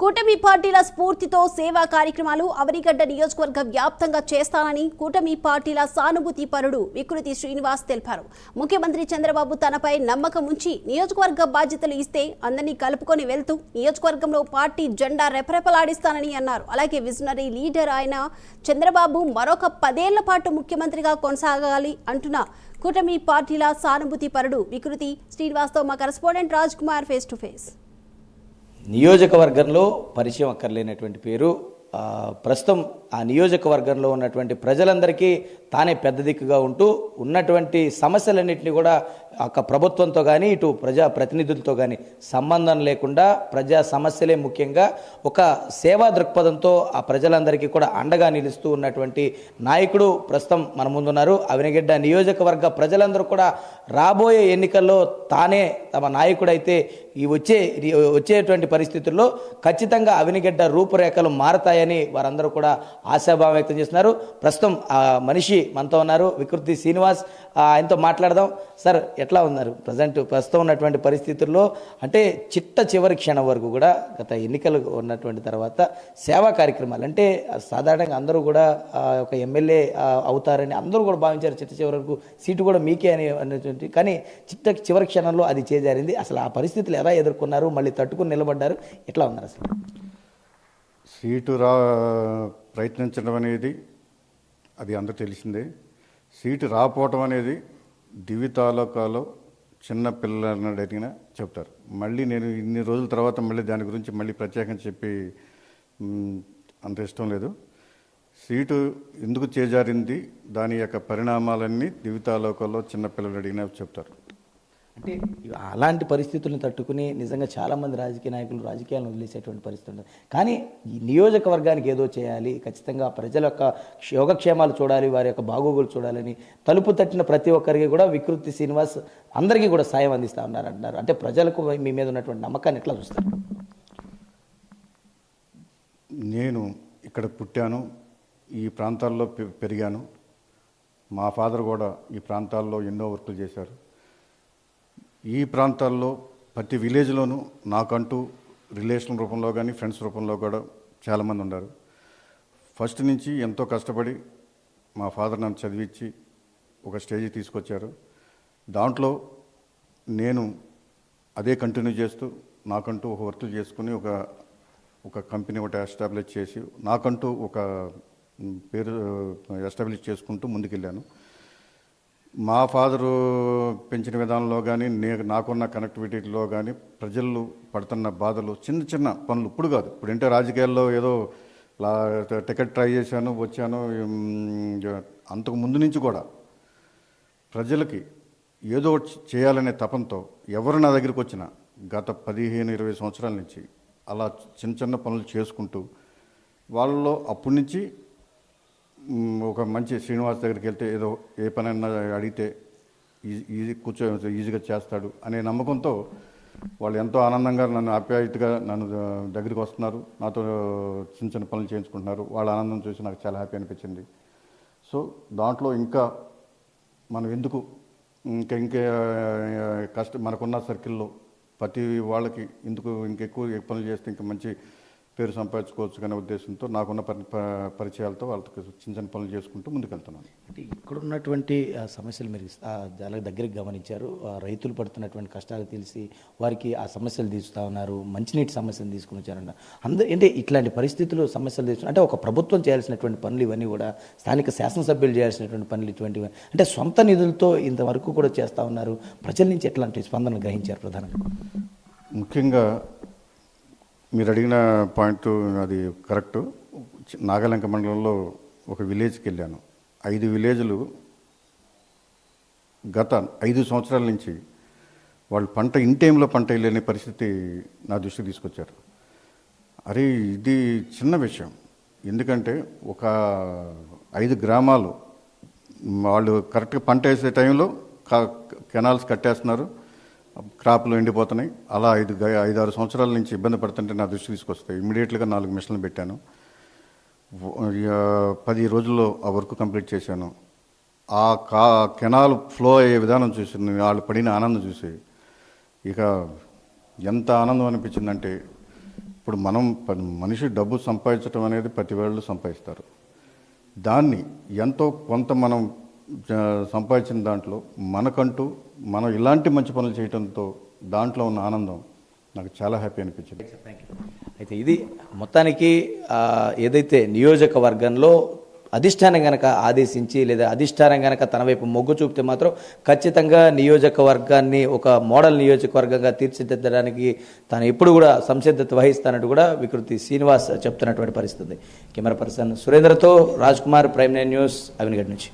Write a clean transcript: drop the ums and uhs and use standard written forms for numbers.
కూటమి పార్టీల స్ఫూర్తితో సేవా కార్యక్రమాలు అవనిగడ్డ నియోజకవర్గ వ్యాప్తంగా చేస్తానని కూటమి పార్టీల సానుభూతి పరుడు వికృతి శ్రీనివాస్ తెలిపారు. ముఖ్యమంత్రి చంద్రబాబు తనపై నమ్మకం ఉంచి నియోజకవర్గ బాధ్యతలు ఇస్తే అందరినీ కలుపుకొని వెళ్తూ నియోజకవర్గంలో పార్టీ జెండా రెపరెపలాడిస్తానని అన్నారు. అలాగే విజనరీ లీడర్ ఆయన చంద్రబాబు మరొక 10 ఏళ్ల పాటు ముఖ్యమంత్రిగా కొనసాగాలి అంటున్న కూటమి పార్టీల సానుభూతి పరుడు వికృతి శ్రీనివాస్తో మా correspondent Raj Kumar face to face. నియోజకవర్గంలో పరిచయం అక్కర్లేనటువంటి పేరు. ప్రస్తుతం ఆ నియోజకవర్గంలో ఉన్నటువంటి ప్రజలందరికీ తానే పెద్ద దిక్కుగా ఉంటూ ఉన్నటువంటి సమస్యలన్నింటినీ కూడా ఒక ప్రభుత్వంతో కానీ ఇటు ప్రజా ప్రతినిధులతో కానీ సంబంధం లేకుండా ప్రజా సమస్యలే ముఖ్యంగా ఒక సేవా దృక్పథంతో ఆ ప్రజలందరికీ కూడా అండగా నిలుస్తూ ఉన్నటువంటి నాయకుడు ప్రస్తుతం మన ముందున్నారు. అవనిగడ్డ నియోజకవర్గ ప్రజలందరూ కూడా రాబోయే ఎన్నికల్లో తానే తమ నాయకుడైతే ఈ వచ్చేటువంటి పరిస్థితుల్లో ఖచ్చితంగా అవనిగడ్డ రూపురేఖలు మారతాయని వారందరూ కూడా ఆశాభావం వ్యక్తం చేస్తున్నారు. ప్రస్తుతం ఆ మనిషి మనతో ఉన్నారు, వికృతి శ్రీనివాస్. ఆయనతో మాట్లాడదాం. సార్, ఎట్లా ఉన్నారు ప్రస్తుతం ఉన్నటువంటి పరిస్థితుల్లో? అంటే చివరి క్షణం వరకు కూడా గత ఎన్నికలు ఉన్నటువంటి తర్వాత సేవా కార్యక్రమాలు అంటే సాధారణంగా అందరూ కూడా ఒక ఎమ్మెల్యే అవుతారని అందరూ కూడా భావించారు. చివరి వరకు సీటు కూడా మీకే అనేటువంటి, కానీ చివరి క్షణంలో అది చేజారింది. అసలు ఆ పరిస్థితులు ఎలా ఎదుర్కొన్నారు, మళ్ళీ తట్టుకుని నిలబడ్డారు, ఎట్లా ఉన్నారు అసలు? సీటు ప్రయత్నించడం అనేది అది అందరూ తెలిసిందే. సీటు రాకపోవటం అనేది దివి తాలూకాలో చిన్న పిల్లలను అడిగినా చెప్తారు. మళ్ళీ నేను ఇన్ని రోజుల తర్వాత మళ్ళీ దాని గురించి మళ్ళీ ప్రత్యేకంగా చెప్పి అంత ఇష్టం లేదు. సీటు ఎందుకు చేజారింది, దాని యొక్క పరిణామాలన్నీ దివి తాలూకాలో చిన్న పిల్లలు అడిగినా చెప్తారు. అంటే అలాంటి పరిస్థితులను తట్టుకుని నిజంగా చాలామంది రాజకీయ నాయకులు రాజకీయాలను వదిలేసేటువంటి పరిస్థితి ఉంది. కానీ ఈ నియోజకవర్గానికి ఏదో చేయాలి, ఖచ్చితంగా ప్రజల యొక్క యోగక్షేమాలు చూడాలి, వారి యొక్క బాగోగులు చూడాలని తలుపు తట్టిన ప్రతి ఒక్కరికి కూడా వికృతి శ్రీనివాస్ అందరికీ కూడా సాయం అందిస్తూ అంటున్నారు. అంటే ప్రజలకు మీ మీద ఉన్నటువంటి నమ్మకాన్ని ఎట్లా చూస్తారు? నేను ఇక్కడ పుట్టాను, ఈ ప్రాంతాల్లో పెరిగాను. మా ఫాదర్ కూడా ఈ ప్రాంతాల్లో ఎన్నో వర్కులు చేశారు. ఈ ప్రాంతాల్లో ప్రతి విలేజ్లోనూ నాకంటూ రిలేషన్ రూపంలో కానీ ఫ్రెండ్స్ రూపంలో కూడా చాలామంది ఉన్నారు. ఫస్ట్ నుంచి ఎంతో కష్టపడి మా ఫాదర్ నన్ను చదివించి ఒక స్టేజ్కి తీసుకొచ్చారు. దాంట్లో నేను అదే కంటిన్యూ చేస్తూ నాకంటూ ఒక వర్కులు చేసుకుని ఒక కంపెనీ ఒకటి ఎస్టాబ్లిష్ చేసి నాకంటూ ఒక పేరు ఎస్టాబ్లిష్ చేసుకుంటూ ముందుకెళ్ళాను. మా ఫాదరు పెంచిన విధానంలో కానీ నాకున్న కనెక్టివిటీలో కానీ ప్రజలు పడుతున్న బాధలు, చిన్న చిన్న పనులు, ఇప్పుడు కాదు, ఇప్పుడు అంటే రాజకీయాల్లో ఏదో టికెట్ ట్రై చేశాను వచ్చాను, అంతకు ముందు నుంచి కూడా ప్రజలకి ఏదో చేయాలనే తపంతో ఎవరు నా దగ్గరికి వచ్చినా గత 15-20 సంవత్సరాల నుంచి అలా చిన్న చిన్న పనులు చేసుకుంటూ వాళ్ళలో అప్పటి నుంచి ఒక మంచి శ్రీనివాస్ దగ్గరికి వెళ్తే ఏదో ఏ పనైనా అడిగితే ఈజీగా చేస్తాడు అనే నమ్మకంతో వాళ్ళు ఎంతో ఆనందంగా నన్ను ఆప్యాయతగా నన్ను దగ్గరికి వస్తున్నారు, నాతో చిన్న చిన్న పనులు చేయించుకుంటున్నారు. వాళ్ళ ఆనందం చూసి నాకు చాలా హ్యాపీ అనిపించింది. సో దాంట్లో ఇంకా మనం ఎందుకు ఇంకా మనకున్న సర్కిల్లో ప్రతి వాళ్ళకి ఎందుకు ఇంకెక్కువ పనులు చేస్తే ఇంకా మంచి పేరు సంపాదించుకోవచ్చు అనే ఉద్దేశంతో నాకున్న పరిచయాలతో వాళ్ళకి చిన్న చిన్న పనులు చేసుకుంటూ ముందుకెళ్తున్నాను. అంటే ఇక్కడ ఉన్నటువంటి సమస్యలు మీరు చాలా దగ్గరికి గమనించారు. రైతులు పడుతున్నటువంటి కష్టాలు తెలిసి వారికి ఆ సమస్యలు తీరుస్తూ ఉన్నారు, మంచినీటి సమస్యలు తీసుకుని వచ్చారన్న అంటే ఇట్లాంటి పరిస్థితులు సమస్యలు తీసుకుని అంటే ఒక ప్రభుత్వం చేయాల్సినటువంటి పనులు ఇవన్నీ కూడా స్థానిక శాసనసభ్యులు చేయాల్సినటువంటి పనులు ఇటువంటివి అంటే సొంత నిధులతో ఇంతవరకు కూడా చేస్తూ ఉన్నారు. ప్రజల నుంచి ఎట్లాంటి స్పందన గ్రహించారు? ప్రధానంగా ముఖ్యంగా మీరు అడిగిన పాయింట్ అది కరెక్టు. నాగలంక మండలంలో ఒక విలేజ్కి వెళ్ళాను. 5 విలేజ్లు గత 5 సంవత్సరాల నుంచి వాళ్ళు ఇన్ టైంలో పంట వెళ్ళని పరిస్థితి నా దృష్టికి తీసుకొచ్చారు. అరే, ఇది చిన్న విషయం. ఎందుకంటే ఒక 5 గ్రామాలు వాళ్ళు కరెక్ట్గా పంట వేసే టైంలో కెనాల్స్ కట్టేస్తున్నారు, క్రాప్లు ఎండిపోతున్నాయి. అలా 5-6 సంవత్సరాల నుంచి ఇబ్బంది పడుతుంటే నా దృష్టి తీసుకొస్తాయి. ఇమ్మీడియట్గా 4 మిషన్లు పెట్టాను. 10 రోజుల్లో ఆ వర్క్ కంప్లీట్ చేశాను. ఆ కెనాల్ ఫ్లో అయ్యే విధానం చూసి వాళ్ళు పడిన ఆనందం చూసి ఇక ఎంత ఆనందం అనిపించిందంటే ఇప్పుడు మనిషి డబ్బు సంపాదించడం అనేది ప్రతి వాళ్ళు సంపాదిస్తారు. దాన్ని ఎంతో కొంత మనం సంపాదించిన దాంట్లో మనకంటూ మనం ఇలాంటి మంచి పనులు చేయడంతో దాంట్లో ఉన్న ఆనందం నాకు చాలా హ్యాపీ అనిపించింది. అయితే ఇది మొత్తానికి ఏదైతే నియోజకవర్గంలో అధిష్టానం కనుక ఆదేశించి లేదా అధిష్టానం కనుక తన వైపు మొగ్గు చూపితే మాత్రం ఖచ్చితంగా నియోజకవర్గాన్ని ఒక మోడల్ నియోజకవర్గంగా తీర్చిదిద్దడానికి తాను ఎప్పుడు కూడా సంసిద్ధత వహిస్తానంటూ కూడా వికృతి శ్రీనివాస్ చెప్తున్నటువంటి పరిస్థితి. కెమెరా పర్సన్ సురేంద్రతో రాజ్ కుమార్, ప్రైమ్9 న్యూస్, అవినిగడ్ నుంచి.